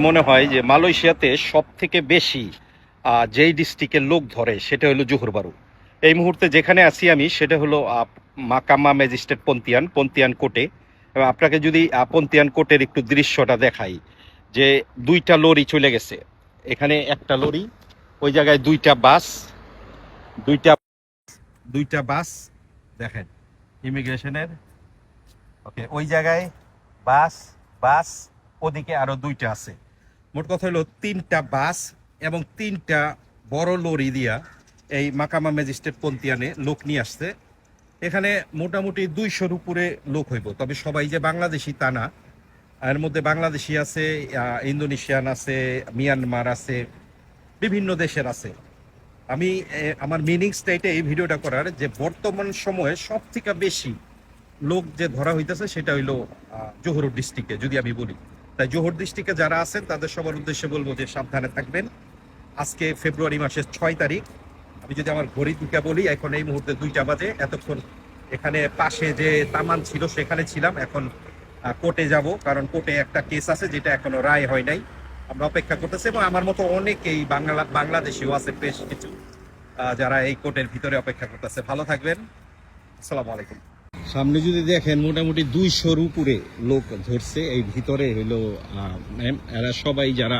মনে হয় যে মালয়েশিয়াতে সব থেকে বেশি যেই ডিস্ট্রিক্টের লোক ধরে সেটা হলো জোহর বারু। এই মুহূর্তে যেখানে আছি আমি সেটা হলো মাকামা ম্যাজিস্ট্রেট পন্তিয়ান কোর্টে। এবং আপনাকে যদি পন্তিয়ান কোর্টের একটু দৃশ্যটা দেখাই, যে দুইটা লরি চলে গেছে, এখানে একটা লরি, ওই জায়গায় দুইটা দুইটা বাস দেখেন ইমিগ্রেশনের। ওকে, ওই জায়গায় বাস বাস ওদিকে আরো দুইটা আছে। মোট কথা হলো তিনটা বাস এবং তিনটা বড় লরি দিয়া এই মাকামা ম্যাজিস্ট্রেট পন্তিয়ানে লোক নিয়ে আসছে। এখানে মোটামুটি 200-র উপরে লোক হইব, তবে সবাই যে বাংলাদেশি তা না। এর মধ্যে বাংলাদেশি আছে, ইন্দোনেশিয়ান আছে, মিয়ানমার আছে, বিভিন্ন দেশের আছে। আমি আমার মিনিংসটা এটা এই ভিডিওটা করার, যে বর্তমান সময়ে সব থেকে বেশি লোক যে ধরা হইতেছে সেটা হইলো জোহর ডিস্ট্রিক্টে যদি আমি বলি। তাই জোহর ডিস্ট্রিক্টে যারা আছেন তাদের সবার উদ্দেশ্যে বলবো যে সাবধানে থাকবেন। আজকে ফেব্রুয়ারি মাসের 6 তারিখ। আমি যদি আমার ঘড়ির দিকে বলি, এখন এই মুহূর্তে 2টা বাজে। এতক্ষণ এখানে পাশে যে তামান ছিল সেখানে ছিলাম, এখন কোর্টে যাব, কারণ কোর্টে একটা কেস আছে যেটা এখনো রায় হয় নাই। আমরা অপেক্ষা করতেছি এবং আমার মতো অনেকেই বাংলাদেশিও আছে বেশ কিছু, যারা এই কোর্টের ভিতরে অপেক্ষা করতেছে। ভালো থাকবেন, আসসালামু আলাইকুম। সামনে যদি দেখেন মোটামুটি 200-র উপরে লোক ধরছে এই ভিতরে হইলো। এরা সবাই যারা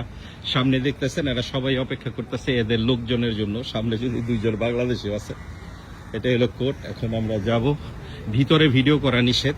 সামনে দেখতেছেন এরা সবাই অপেক্ষা করতেছে এদের লোকজনের জন্য। সামনে যদি 2জন বাংলাদেশি আছে। এটা হলো কোর্ট, এখন আমরা যাব ভিতরে। ভিডিও করা নিষেধ।